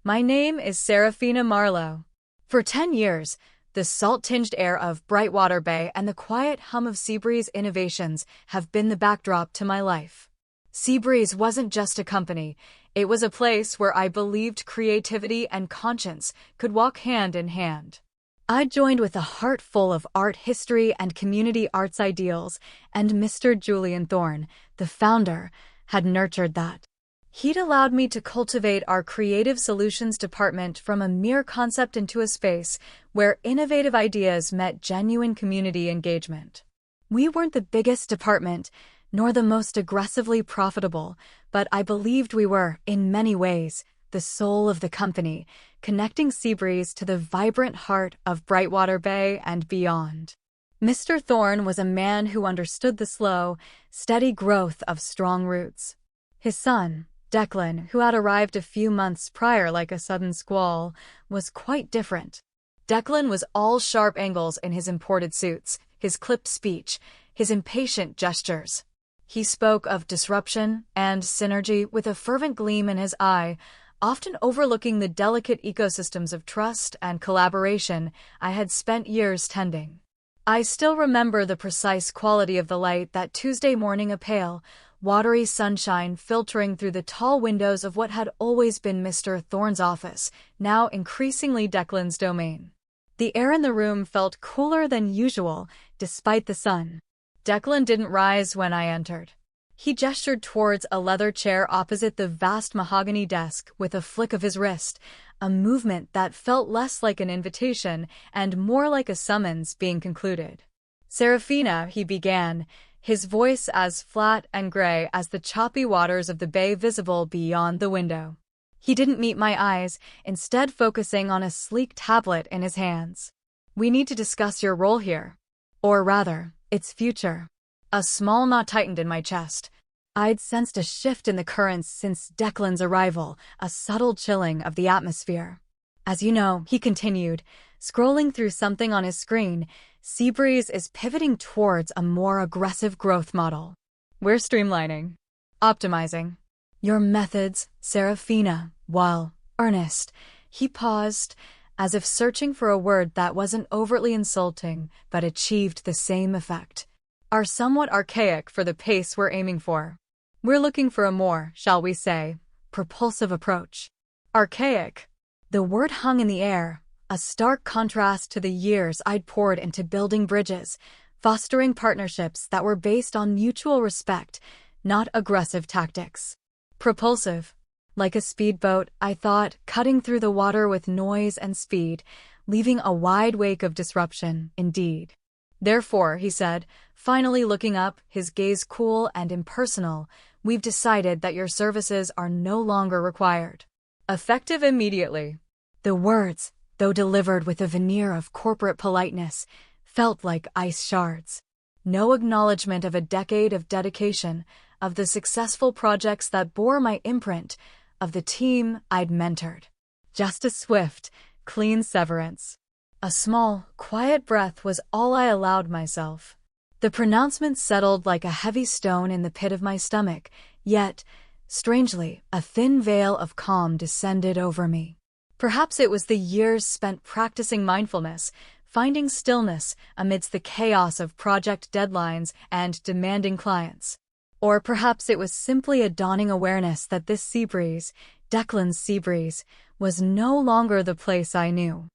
My name is Serafina Marlowe. For 10 years, the salt-tinged air of Brightwater Bay and the quiet hum of Seabreeze Innovations have been the backdrop to my life. Seabreeze wasn't just a company, it was a place where I believed creativity and conscience could walk hand in hand. I joined with a heart full of art history and community arts ideals, and Mr. Julian Thorne, the founder, had nurtured that. He'd allowed me to cultivate our creative solutions department from a mere concept into a space where innovative ideas met genuine community engagement. We weren't the biggest department, nor the most aggressively profitable, but I believed we were, in many ways, the soul of the company, connecting Seabreeze to the vibrant heart of Brightwater Bay and beyond. Mr. Thorne was a man who understood the slow, steady growth of strong roots. His son, Declan, who had arrived a few months prior like a sudden squall, was quite different. Declan was all sharp angles in his imported suits, his clipped speech, his impatient gestures. He spoke of disruption and synergy with a fervent gleam in his eye, often overlooking the delicate ecosystems of trust and collaboration I had spent years tending. I still remember the precise quality of the light that Tuesday morning, a pale, watery sunshine filtering through the tall windows of what had always been Mr. Thorne's office, now increasingly Declan's domain. The air in the room felt cooler than usual, despite the sun. Declan didn't rise when I entered. He gestured towards a leather chair opposite the vast mahogany desk with a flick of his wrist, a movement that felt less like an invitation and more like a summons being concluded. "Serafina," he began, his voice as flat and gray as the choppy waters of the bay visible beyond the window. He didn't meet my eyes, instead focusing on a sleek tablet in his hands. "We need to discuss your role here. Or rather, its future." A small knot tightened in my chest. I'd sensed a shift in the currents since Declan's arrival, a subtle chilling of the atmosphere. "As you know," he continued, scrolling through something on his screen, "Seabreeze is pivoting towards a more aggressive growth model. We're streamlining, optimizing your methods, Serafina." While earnest, he paused, as if searching for a word that wasn't overtly insulting but achieved the same effect. "Are somewhat archaic for the pace we're aiming for. We're looking for a more, shall we say, propulsive approach." Archaic. The word hung in the air, a stark contrast to the years I'd poured into building bridges, fostering partnerships that were based on mutual respect, not aggressive tactics. Propulsive. Like a speedboat, I thought, cutting through the water with noise and speed, leaving a wide wake of disruption, indeed. "Therefore," he said, finally looking up, his gaze cool and impersonal, "we've decided that your services are no longer required. Effective immediately." The words, though delivered with a veneer of corporate politeness, felt like ice shards. No acknowledgement of a decade of dedication, of the successful projects that bore my imprint, of the team I'd mentored. Just a swift, clean severance. A small, quiet breath was all I allowed myself. The pronouncement settled like a heavy stone in the pit of my stomach, yet, strangely, a thin veil of calm descended over me. Perhaps it was the years spent practicing mindfulness, finding stillness amidst the chaos of project deadlines and demanding clients. Or perhaps it was simply a dawning awareness that this Seabreeze, Declan's Seabreeze, was no longer the place I knew.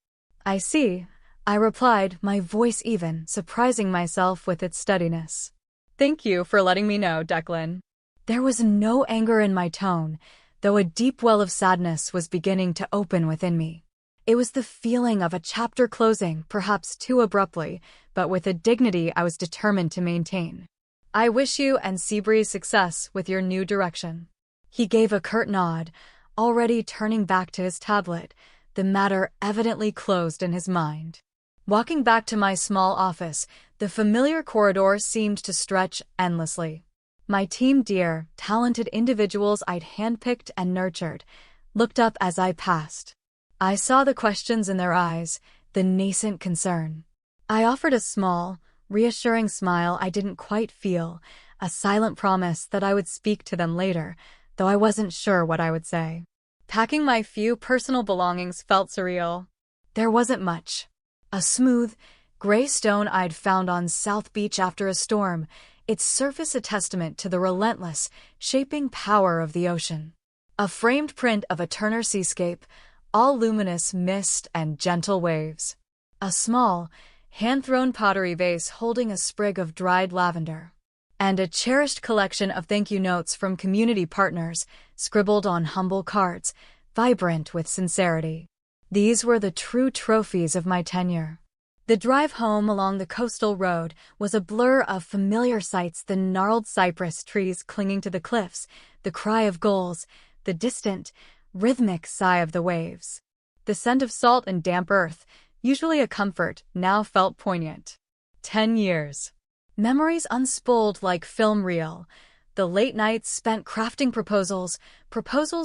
"I see," I replied, my voice even, surprising myself with its steadiness. "Thank you for letting me know, Declan." There was no anger in my tone, though a deep well of sadness was beginning to open within me. It was the feeling of a chapter closing, perhaps too abruptly, but with a dignity I was determined to maintain. "I wish you and Seabreeze success with your new direction." He gave a curt nod, already turning back to his tablet, the matter evidently closed in his mind. Walking back to my small office, the familiar corridor seemed to stretch endlessly. My team, dear, talented individuals I'd handpicked and nurtured, looked up as I passed. I saw the questions in their eyes, the nascent concern. I offered a small, reassuring smile I didn't quite feel, a silent promise that I would speak to them later, though I wasn't sure what I would say. Packing my few personal belongings felt surreal. There wasn't much. A smooth, gray stone I'd found on South Beach after a storm, its surface a testament to the relentless, shaping power of the ocean. A framed print of a Turner seascape, all luminous mist and gentle waves. A small, hand-thrown pottery vase holding a sprig of dried lavender. And a cherished collection of thank you notes from community partners, scribbled on humble cards, vibrant with sincerity. These were the true trophies of my tenure. The drive home along the coastal road was a blur of familiar sights: the gnarled cypress trees clinging to the cliffs, the cry of gulls, the distant, rhythmic sigh of the waves. The scent of salt and damp earth, usually a comfort, now felt poignant. 10 years. Memories unspooled like film reel. The late nights spent crafting proposals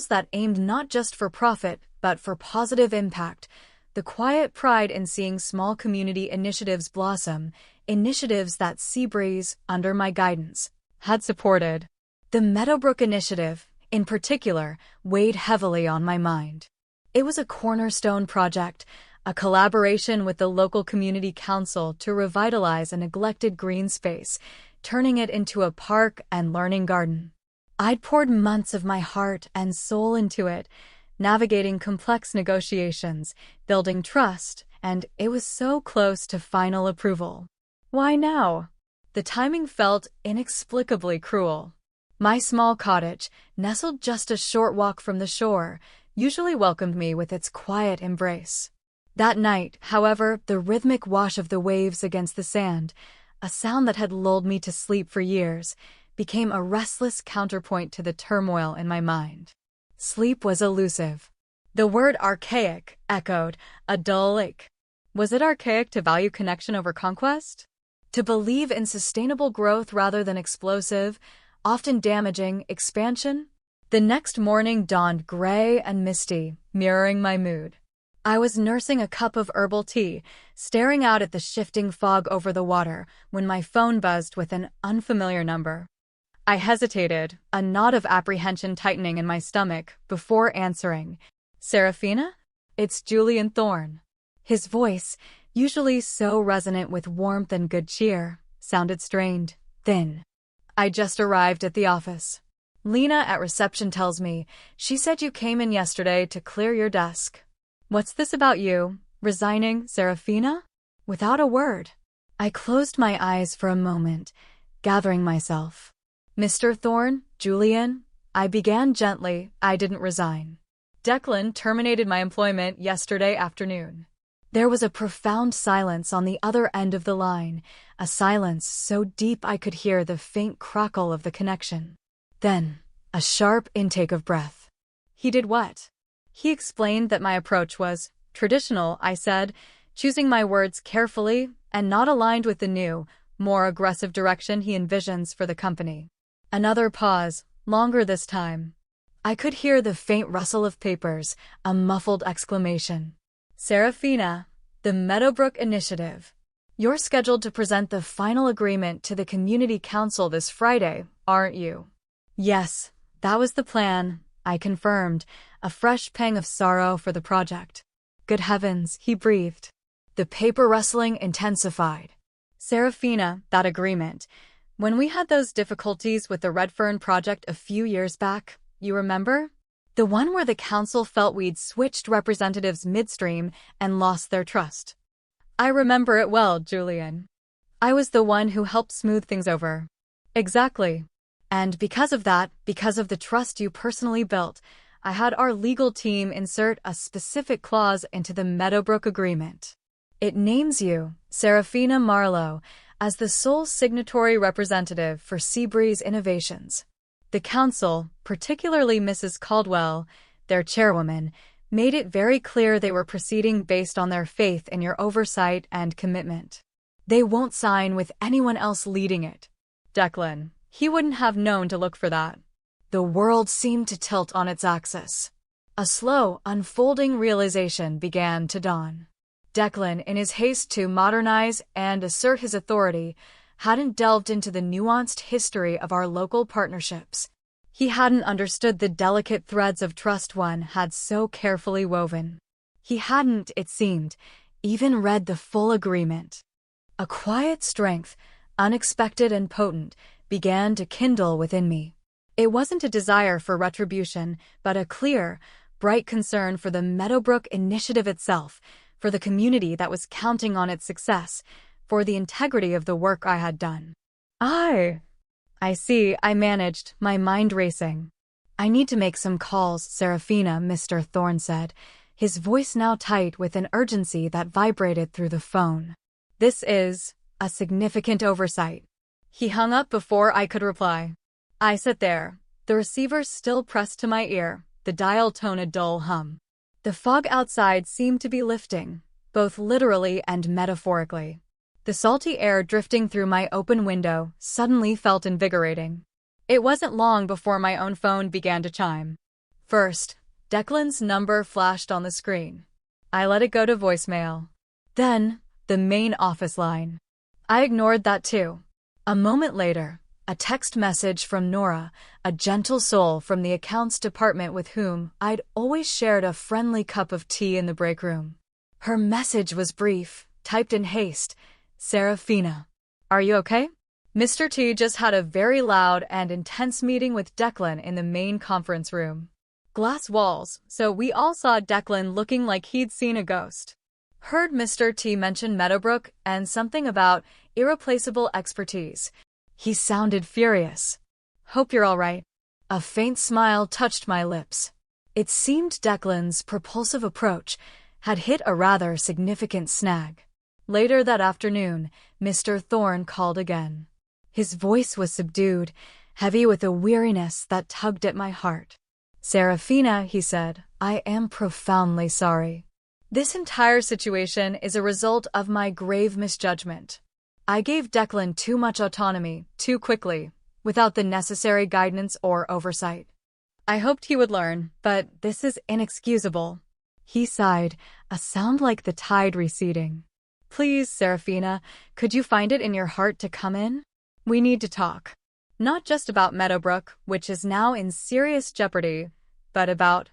that aimed not just for profit, but for positive impact. The quiet pride in seeing small community initiatives blossom, initiatives that Seabreeze, under my guidance, had supported. The Meadowbrook Initiative, in particular, weighed heavily on my mind. It was a cornerstone project, a collaboration with the local community council to revitalize a neglected green space, turning it into a park and learning garden. I'd poured months of my heart and soul into it, navigating complex negotiations, building trust, and it was so close to final approval. Why now? The timing felt inexplicably cruel. My small cottage, nestled just a short walk from the shore, usually welcomed me with its quiet embrace. That night, however, the rhythmic wash of the waves against the sand, a sound that had lulled me to sleep for years, became a restless counterpoint to the turmoil in my mind. Sleep was elusive. The word archaic echoed, a dull ache. Was it archaic to value connection over conquest? To believe in sustainable growth rather than explosive, often damaging, expansion? The next morning dawned gray and misty, mirroring my mood. I was nursing a cup of herbal tea, staring out at the shifting fog over the water, when my phone buzzed with an unfamiliar number. I hesitated, a knot of apprehension tightening in my stomach, before answering. Serafina? It's Julian Thorne. His voice, usually so resonant with warmth and good cheer, sounded strained, thin. I just arrived at the office. Lena at reception tells me, she said you came in yesterday to clear your desk. What's this about you, resigning, Serafina? Without a word. I closed my eyes for a moment, gathering myself. Mr. Thorne, Julian, I began gently. I didn't resign. Declan terminated my employment yesterday afternoon. There was a profound silence on the other end of the line, a silence so deep I could hear the faint crackle of the connection. Then, a sharp intake of breath. He did what? He explained that my approach was traditional, I said, choosing my words carefully and not aligned with the new, more aggressive direction he envisions for the company. Another pause, longer this time. I could hear the faint rustle of papers, a muffled exclamation. Serafina, the Meadowbrook Initiative. You're scheduled to present the final agreement to the Community Council this Friday, aren't you? Yes, that was the plan, I confirmed, a fresh pang of sorrow for the project. Good heavens, he breathed. The paper rustling intensified. Serafina, that agreement. When we had those difficulties with the Redfern project a few years back, you remember? The one where the council felt we'd switched representatives midstream and lost their trust. I remember it well, Julian. I was the one who helped smooth things over. Exactly. And because of that, because of the trust you personally built, I had our legal team insert a specific clause into the Meadowbrook Agreement. It names you, Serafina Marlowe, as the sole signatory representative for Seabreeze Innovations. The council, particularly Mrs. Caldwell, their chairwoman, made it very clear they were proceeding based on their faith in your oversight and commitment. They won't sign with anyone else leading it. Declan, he wouldn't have known to look for that. The world seemed to tilt on its axis. A slow, unfolding realization began to dawn. Declan, in his haste to modernize and assert his authority, hadn't delved into the nuanced history of our local partnerships. He hadn't understood the delicate threads of trust one had so carefully woven. He hadn't, it seemed, even read the full agreement. A quiet strength, unexpected and potent, began to kindle within me. It wasn't a desire for retribution, but a clear, bright concern for the Meadowbrook initiative itself, for the community that was counting on its success, for the integrity of the work I had done. I see, I managed, my mind racing. I need to make some calls, Serafina, Mr. Thorne said, his voice now tight with an urgency that vibrated through the phone. This is a significant oversight. He hung up before I could reply. I sat there, the receiver still pressed to my ear, the dial tone a dull hum. The fog outside seemed to be lifting, both literally and metaphorically. The salty air drifting through my open window suddenly felt invigorating. It wasn't long before my own phone began to chime. First, Declan's number flashed on the screen. I let it go to voicemail. Then, the main office line. I ignored that too. A moment later, a text message from Nora, a gentle soul from the accounts department with whom I'd always shared a friendly cup of tea in the break room. Her message was brief, typed in haste. Serafina. Are you okay? Mr. T just had a very loud and intense meeting with Declan in the main conference room. Glass walls, so we all saw Declan looking like he'd seen a ghost. Heard Mr. T mention Meadowbrook and something about irreplaceable expertise. He sounded furious. Hope you're all right. A faint smile touched my lips. It seemed Declan's propulsive approach had hit a rather significant snag. Later that afternoon, Mr. Thorne called again. His voice was subdued, heavy with a weariness that tugged at my heart. Serafina, he said, I am profoundly sorry. This entire situation is a result of my grave misjudgment. I gave Declan too much autonomy, too quickly, without the necessary guidance or oversight. I hoped he would learn, but this is inexcusable. He sighed, a sound like the tide receding. Please, Serafina, could you find it in your heart to come in? We need to talk. Not just about Meadowbrook, which is now in serious jeopardy, but about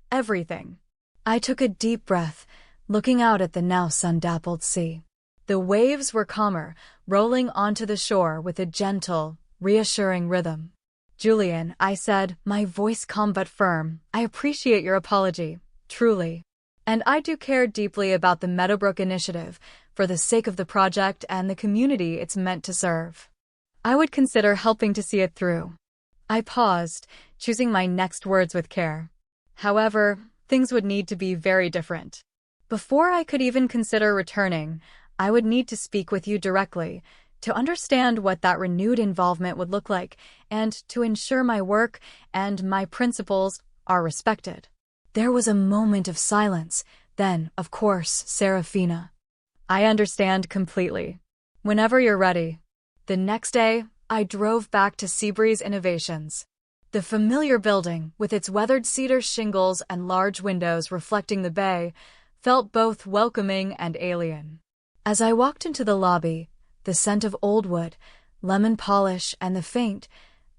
everything. I took a deep breath, looking out at the now sun-dappled sea. The waves were calmer, rolling onto the shore with a gentle, reassuring rhythm. Julian, I said, my voice calm but firm, I appreciate your apology, truly. And I do care deeply about the Meadowbrook initiative, for the sake of the project and the community it's meant to serve. I would consider helping to see it through. I paused, choosing my next words with care. However, things would need to be very different. Before I could even consider returning, I would need to speak with you directly, to understand what that renewed involvement would look like, and to ensure my work and my principles are respected. There was a moment of silence, then, of course, Serafina. I understand completely. Whenever you're ready. The next day, I drove back to Seabreeze Innovations. The familiar building, with its weathered cedar shingles and large windows reflecting the bay, felt both welcoming and alien. As I walked into the lobby, the scent of old wood, lemon polish, and the faint,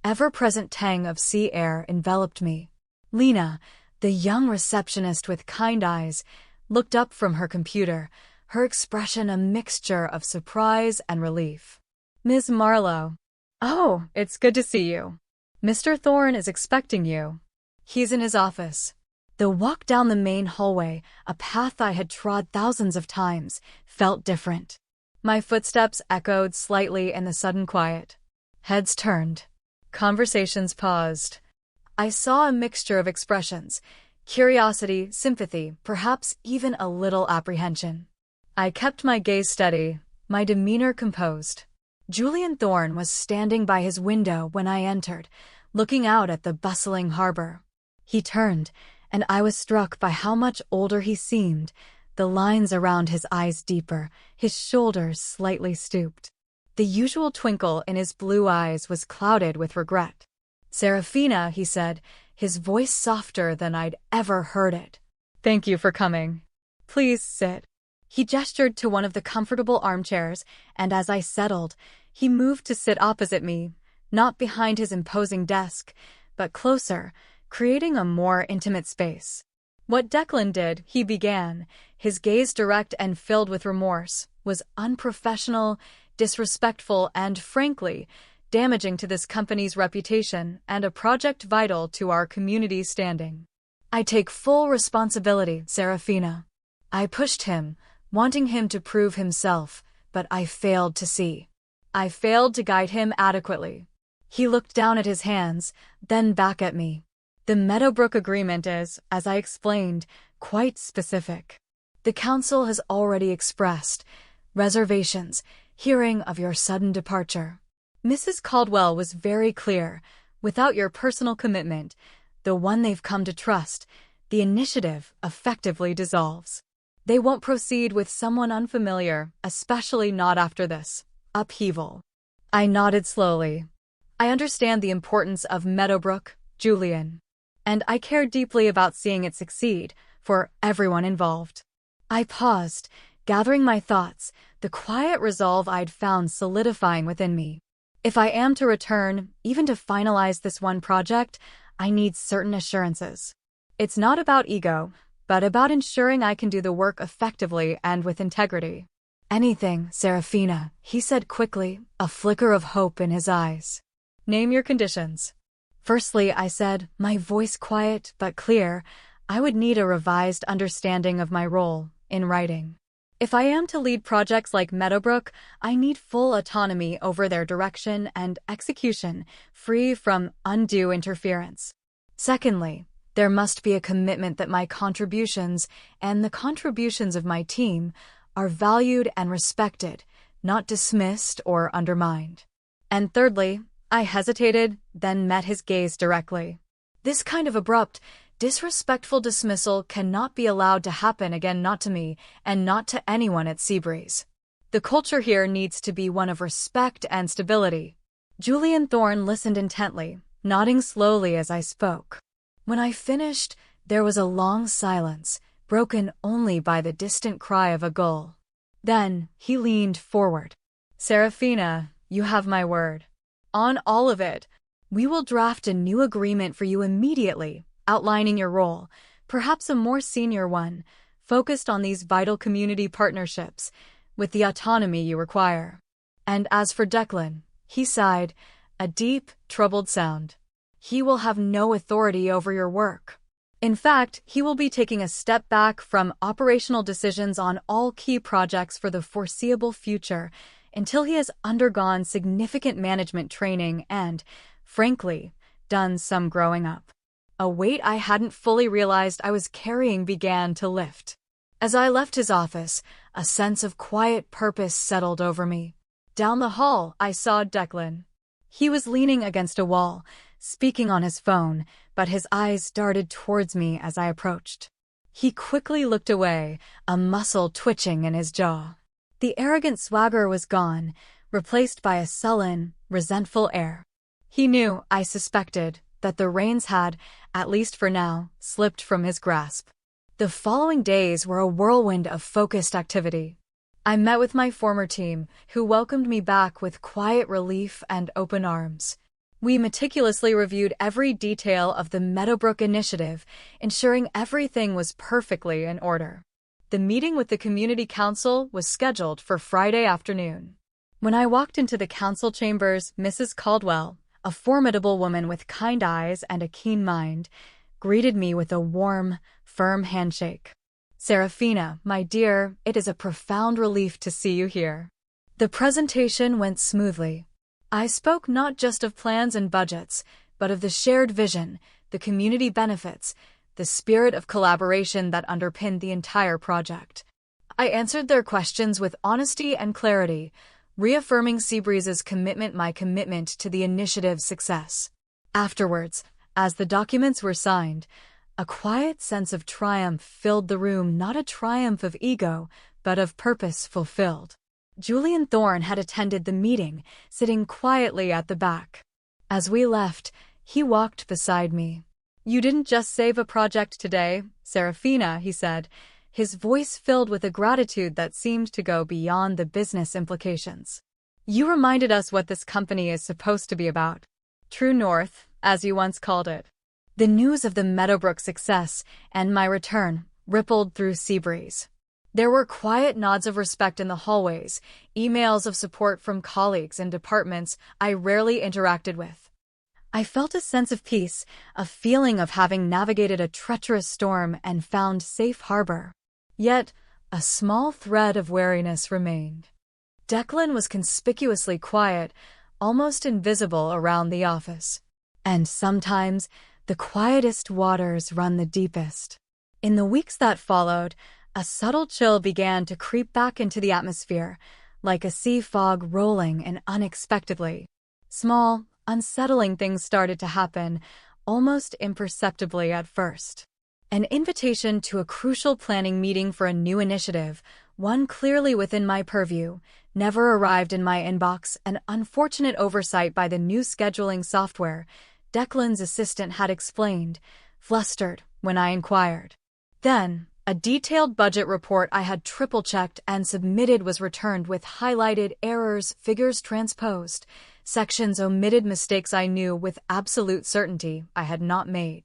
ever-present tang of sea air enveloped me. Lena, the young receptionist with kind eyes, looked up from her computer, her expression a mixture of surprise and relief. Ms. Marlowe. Oh, it's good to see you. Mr. Thorne is expecting you. He's in his office. The walk down the main hallway, a path I had trod thousands of times, felt different. My footsteps echoed slightly in the sudden quiet. Heads turned. Conversations paused. I saw a mixture of expressions, curiosity, sympathy, perhaps even a little apprehension. I kept my gaze steady, my demeanor composed. Julian Thorne was standing by his window when I entered, looking out at the bustling harbor. He turned, and I was struck by how much older he seemed, the lines around his eyes deeper, his shoulders slightly stooped. The usual twinkle in his blue eyes was clouded with regret. Serafina, he said, his voice softer than I'd ever heard it. Thank you for coming. Please sit. He gestured to one of the comfortable armchairs, and as I settled, he moved to sit opposite me, not behind his imposing desk, but closer, creating a more intimate space. What Declan did, he began, his gaze direct and filled with remorse, was unprofessional, disrespectful, and, frankly, damaging to this company's reputation and a project vital to our community's standing. I take full responsibility, Serafina. I pushed him, wanting him to prove himself, but I failed to see. I failed to guide him adequately. He looked down at his hands, then back at me. The Meadowbrook Agreement is, as I explained, quite specific. The Council has already expressed reservations, hearing of your sudden departure. Mrs. Caldwell was very clear. Without your personal commitment, the one they've come to trust, the initiative effectively dissolves. They won't proceed with someone unfamiliar, especially not after this upheaval. I nodded slowly. I understand the importance of Meadowbrook, Julian, and I care deeply about seeing it succeed for everyone involved. I paused, gathering my thoughts, the quiet resolve I'd found solidifying within me. If I am to return, even to finalize this one project, I need certain assurances. It's not about ego, but about ensuring I can do the work effectively and with integrity. Anything, Serafina, he said quickly, a flicker of hope in his eyes. Name your conditions. Firstly, I said, my voice quiet but clear, I would need a revised understanding of my role in writing. If I am to lead projects like Meadowbrook, I need full autonomy over their direction and execution, free from undue interference. Secondly, there must be a commitment that my contributions and the contributions of my team are valued and respected, not dismissed or undermined. And thirdly, I hesitated, then met his gaze directly. This kind of abrupt, disrespectful dismissal cannot be allowed to happen again, not to me, and not to anyone at Seabreeze. The culture here needs to be one of respect and stability. Julian Thorne listened intently, nodding slowly as I spoke. When I finished, there was a long silence, broken only by the distant cry of a gull. Then, he leaned forward. Serafina, you have my word. On all of it, we will draft a new agreement for you immediately, outlining your role, perhaps a more senior one, focused on these vital community partnerships, with the autonomy you require. And as for Declan, he sighed, a deep, troubled sound. He will have no authority over your work. In fact, he will be taking a step back from operational decisions on all key projects for the foreseeable future until he has undergone significant management training and, frankly, done some growing up. A weight I hadn't fully realized I was carrying began to lift. As I left his office, a sense of quiet purpose settled over me. Down the hall, I saw Declan. He was leaning against a wall, speaking on his phone, but his eyes darted towards me as I approached. He quickly looked away, a muscle twitching in his jaw. The arrogant swagger was gone, replaced by a sullen, resentful air. He knew, I suspected, that the reins had, at least for now, slipped from his grasp. The following days were a whirlwind of focused activity. I met with my former team, who welcomed me back with quiet relief and open arms. We meticulously reviewed every detail of the Meadowbrook initiative, ensuring everything was perfectly in order. The meeting with the Community Council was scheduled for Friday afternoon. When I walked into the council chambers, Mrs. Caldwell, a formidable woman with kind eyes and a keen mind, greeted me with a warm, firm handshake. Serafina, my dear, it is a profound relief to see you here. The presentation went smoothly. I spoke not just of plans and budgets, but of the shared vision, the community benefits, the spirit of collaboration that underpinned the entire project. I answered their questions with honesty and clarity, reaffirming Seabreeze's commitment, my commitment to the initiative's success. Afterwards, as the documents were signed, a quiet sense of triumph filled the room, not a triumph of ego, but of purpose fulfilled. Julian Thorne had attended the meeting, sitting quietly at the back. As we left, he walked beside me. You didn't just save a project today, Serafina, he said, his voice filled with a gratitude that seemed to go beyond the business implications. You reminded us what this company is supposed to be about. True North, as you once called it. The news of the Meadowbrook success and my return rippled through Seabreeze. There were quiet nods of respect in the hallways, emails of support from colleagues in departments I rarely interacted with. I felt a sense of peace, a feeling of having navigated a treacherous storm and found safe harbor. Yet, a small thread of wariness remained. Declan was conspicuously quiet, almost invisible around the office. And sometimes, the quietest waters run the deepest. In the weeks that followed, a subtle chill began to creep back into the atmosphere, like a sea fog rolling in unexpectedly. Small, unsettling things started to happen, almost imperceptibly at first. An invitation to a crucial planning meeting for a new initiative, one clearly within my purview, never arrived in my inbox. An unfortunate oversight by the new scheduling software, Declan's assistant had explained, flustered when I inquired. Then, a detailed budget report I had triple-checked and submitted was returned with highlighted errors, figures transposed, sections omitted, mistakes I knew with absolute certainty I had not made.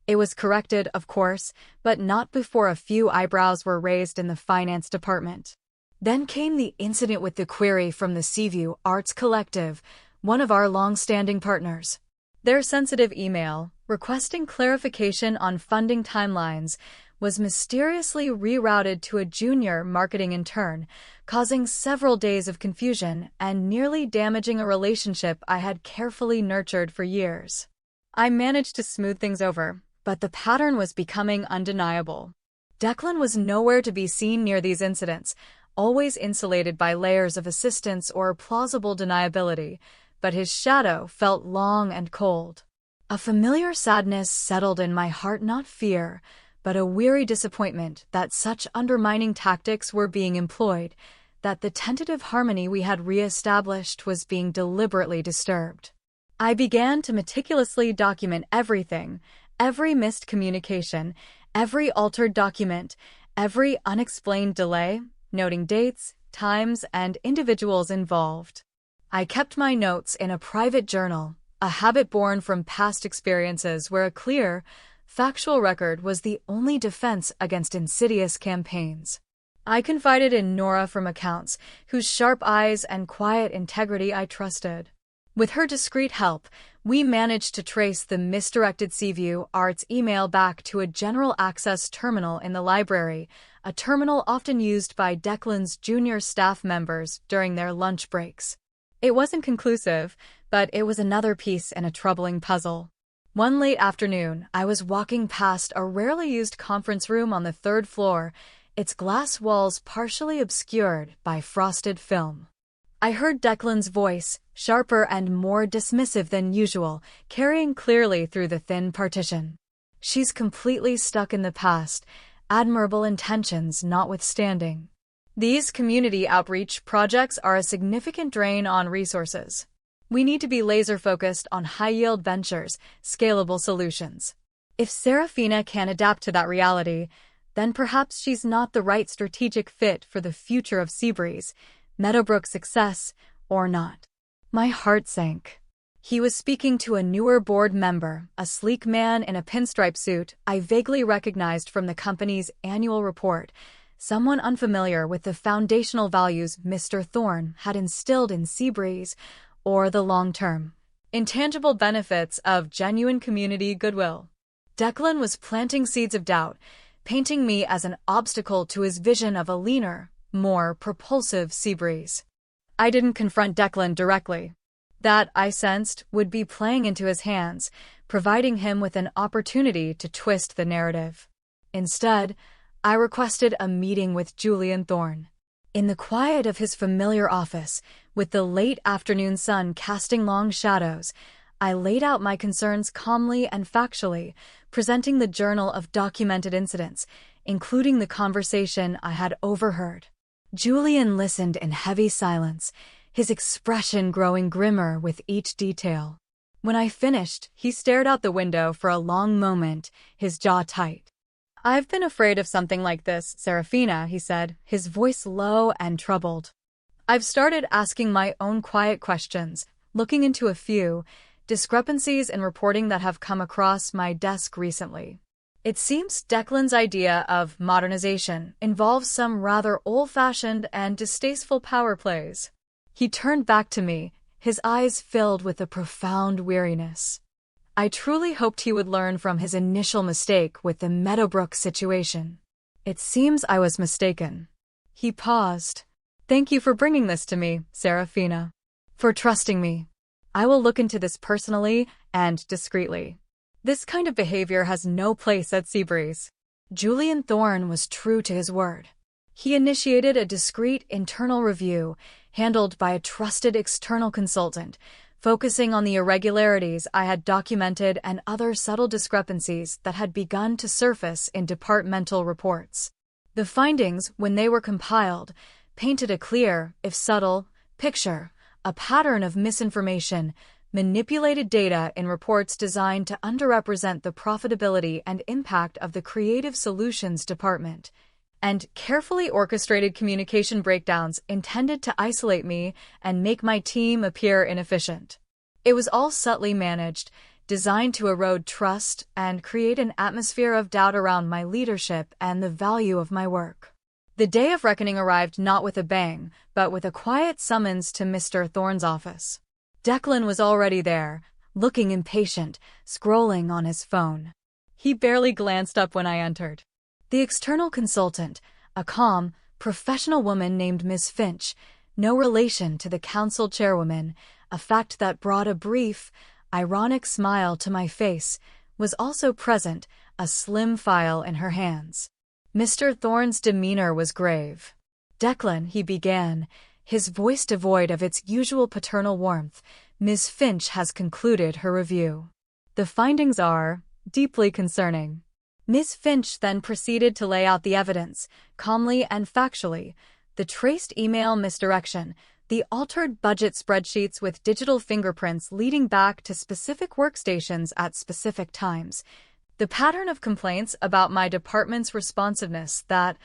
It was corrected, of course, but not before a few eyebrows were raised in the finance department. Then came the incident with the query from the Seaview Arts Collective, one of our long-standing partners. Their sensitive email, requesting clarification on funding timelines, was mysteriously rerouted to a junior marketing intern, causing several days of confusion and nearly damaging a relationship I had carefully nurtured for years. I managed to smooth things over, but the pattern was becoming undeniable. Declan was nowhere to be seen near these incidents, always insulated by layers of assistance or plausible deniability, but his shadow felt long and cold. A familiar sadness settled in my heart, not fear, but a weary disappointment that such undermining tactics were being employed, that the tentative harmony we had re-established was being deliberately disturbed. I began to meticulously document everything, every missed communication, every altered document, every unexplained delay, noting dates, times, and individuals involved. I kept my notes in a private journal, a habit born from past experiences where a clear, factual record was the only defense against insidious campaigns. I confided in Nora from accounts, whose sharp eyes and quiet integrity I trusted. With her discreet help, we managed to trace the misdirected Seaview Arts email back to a general access terminal in the library, a terminal often used by Declan's junior staff members during their lunch breaks. It wasn't conclusive, but it was another piece in a troubling puzzle. One late afternoon, I was walking past a rarely used conference room on the third floor, its glass walls partially obscured by frosted film. I heard Declan's voice, sharper and more dismissive than usual, carrying clearly through the thin partition. She's completely stuck in the past, admirable intentions notwithstanding. These community outreach projects are a significant drain on resources. We need to be laser-focused on high-yield ventures, scalable solutions. If Serafina can't adapt to that reality, then perhaps she's not the right strategic fit for the future of Seabreeze, Meadowbrook's success, or not. My heart sank. He was speaking to a newer board member, a sleek man in a pinstripe suit I vaguely recognized from the company's annual report, someone unfamiliar with the foundational values Mr. Thorne had instilled in Seabreeze, or the long-term, intangible benefits of genuine community goodwill. Declan was planting seeds of doubt, painting me as an obstacle to his vision of a leaner, more propulsive Seabreeze. I didn't confront Declan directly. That, I sensed, would be playing into his hands, providing him with an opportunity to twist the narrative. Instead, I requested a meeting with Julian Thorne. In the quiet of his familiar office, with the late afternoon sun casting long shadows, I laid out my concerns calmly and factually, presenting the journal of documented incidents, including the conversation I had overheard. Julian listened in heavy silence, his expression growing grimmer with each detail. When I finished, he stared out the window for a long moment, his jaw tight. "I've been afraid of something like this, Serafina," he said, his voice low and troubled. I've started asking my own quiet questions, looking into a few discrepancies in reporting that have come across my desk recently. It seems Declan's idea of modernization involves some rather old-fashioned and distasteful power plays. He turned back to me, his eyes filled with a profound weariness. I truly hoped he would learn from his initial mistake with the Meadowbrook situation. It seems I was mistaken. He paused. Thank you for bringing this to me, Serafina. For trusting me. I will look into this personally and discreetly. This kind of behavior has no place at Seabreeze. Julian Thorne was true to his word. He initiated a discreet internal review, handled by a trusted external consultant, focusing on the irregularities I had documented and other subtle discrepancies that had begun to surface in departmental reports. The findings, when they were compiled, painted a clear, if subtle, picture, a pattern of misinformation, manipulated data in reports designed to underrepresent the profitability and impact of the Creative Solutions Department, and carefully orchestrated communication breakdowns intended to isolate me and make my team appear inefficient. It was all subtly managed, designed to erode trust and create an atmosphere of doubt around my leadership and the value of my work. The day of reckoning arrived not with a bang, but with a quiet summons to Mr. Thorne's office. Declan was already there, looking impatient, scrolling on his phone. He barely glanced up when I entered. The external consultant, a calm, professional woman named Miss Finch, no relation to the council chairwoman, a fact that brought a brief, ironic smile to my face, was also present, a slim file in her hands. Mr. Thorne's demeanor was grave. Declan, he began, his voice devoid of its usual paternal warmth, Miss Finch has concluded her review. The findings are deeply concerning. Miss Finch then proceeded to lay out the evidence, calmly and factually, the traced email misdirection, the altered budget spreadsheets with digital fingerprints leading back to specific workstations at specific times, the pattern of complaints about my department's responsiveness that,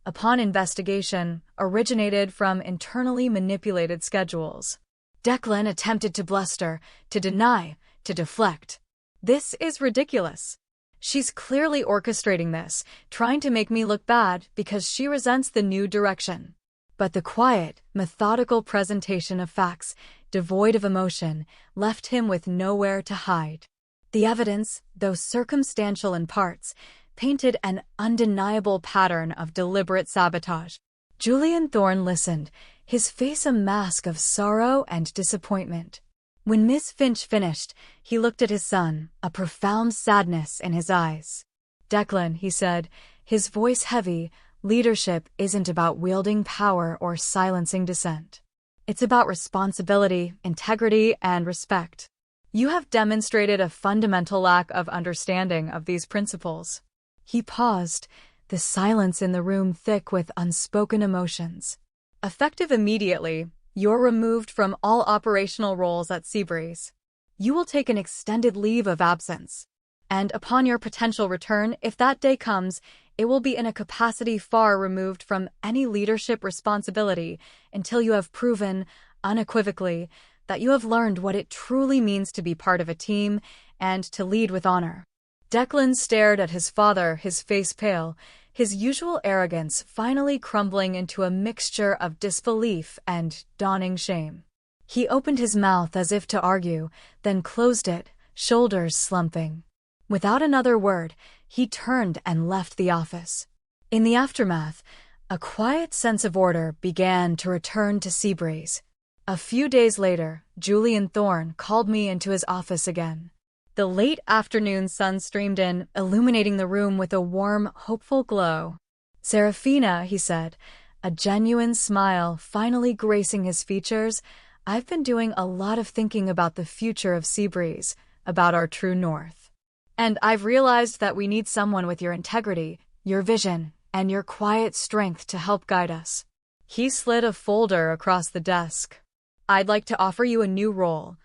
upon investigation, originated from internally manipulated schedules. Declan attempted to bluster, to deny, to deflect. This is ridiculous. She's clearly orchestrating this, trying to make me look bad because she resents the new direction. But the quiet, methodical presentation of facts, devoid of emotion, left him with nowhere to hide. The evidence, though circumstantial in parts, painted an undeniable pattern of deliberate sabotage. Julian Thorne listened, his face a mask of sorrow and disappointment. When Miss Finch finished, he looked at his son, a profound sadness in his eyes. Declan, he said, his voice heavy, leadership isn't about wielding power or silencing dissent. It's about responsibility, integrity, and respect. You have demonstrated a fundamental lack of understanding of these principles. He paused, the silence in the room thick with unspoken emotions. Effective immediately, you're removed from all operational roles at Seabreeze. You will take an extended leave of absence. And upon your potential return, if that day comes, it will be in a capacity far removed from any leadership responsibility until you have proven, unequivocally, that you have learned what it truly means to be part of a team and to lead with honor. Declan stared at his father, his face pale, his usual arrogance finally crumbling into a mixture of disbelief and dawning shame. He opened his mouth as if to argue, then closed it, shoulders slumping. Without another word, he turned and left the office. In the aftermath, a quiet sense of order began to return to Seabreeze. A few days later, Julian Thorne called me into his office again. The late afternoon sun streamed in, illuminating the room with a warm, hopeful glow. "Serafina," he said, a genuine smile finally gracing his features, "I've been doing a lot of thinking about the future of Seabreeze, about our true north. And I've realized that we need someone with your integrity, your vision, and your quiet strength to help guide us." He slid a folder across the desk. "I'd like to offer you a new role,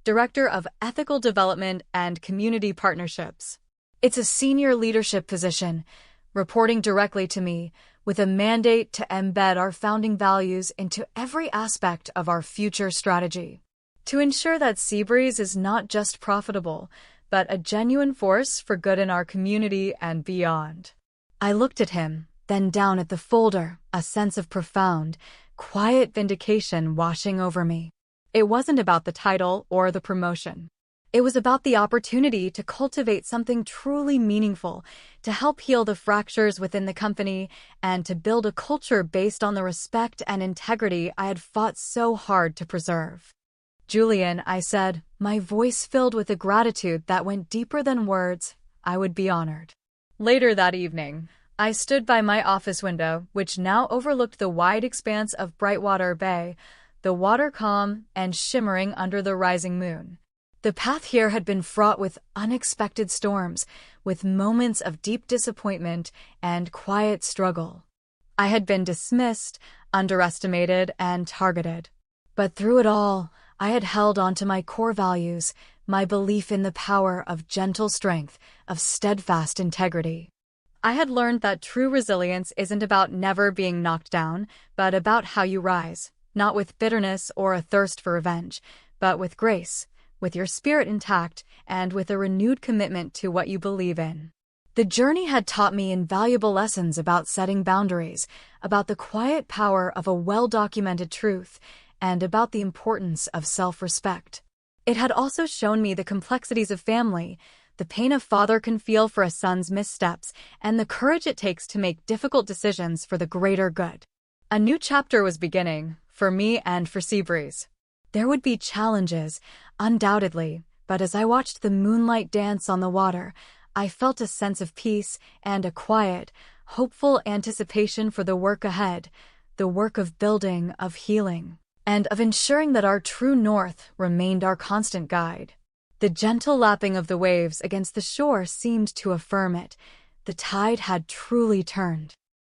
Director of Ethical Development and Community Partnerships. It's a senior leadership position, reporting directly to me, with a mandate to embed our founding values into every aspect of our future strategy, to ensure that Seabreeze is not just profitable, but a genuine force for good in our community and beyond. I looked at him, then down at the folder, a sense of profound, quiet vindication washing over me. It wasn't about the title or the promotion. It was about the opportunity to cultivate something truly meaningful, to help heal the fractures within the company, and to build a culture based on the respect and integrity I had fought so hard to preserve. "Julian," I said, my voice filled with a gratitude that went deeper than words, "I would be honored." Later that evening, I stood by my office window, which now overlooked the wide expanse of Brightwater Bay, the water calm and shimmering under the rising moon. The path here had been fraught with unexpected storms, with moments of deep disappointment and quiet struggle. I had been dismissed, underestimated, and targeted. But through it all, I had held on to my core values, my belief in the power of gentle strength, of steadfast integrity. I had learned that true resilience isn't about never being knocked down, but about how you rise, not with bitterness or a thirst for revenge, but with grace, with your spirit intact, and with a renewed commitment to what you believe in. The journey had taught me invaluable lessons about setting boundaries, about the quiet power of a well-documented truth, and about the importance of self-respect. It had also shown me the complexities of family, the pain a father can feel for a son's missteps, and the courage it takes to make difficult decisions for the greater good. A new chapter was beginning, for me and for Seabreeze. There would be challenges, undoubtedly, but as I watched the moonlight dance on the water, I felt a sense of peace and a quiet, hopeful anticipation for the work ahead, the work of building, of healing, and of ensuring that our true north remained our constant guide. The gentle lapping of the waves against the shore seemed to affirm it. The tide had truly turned.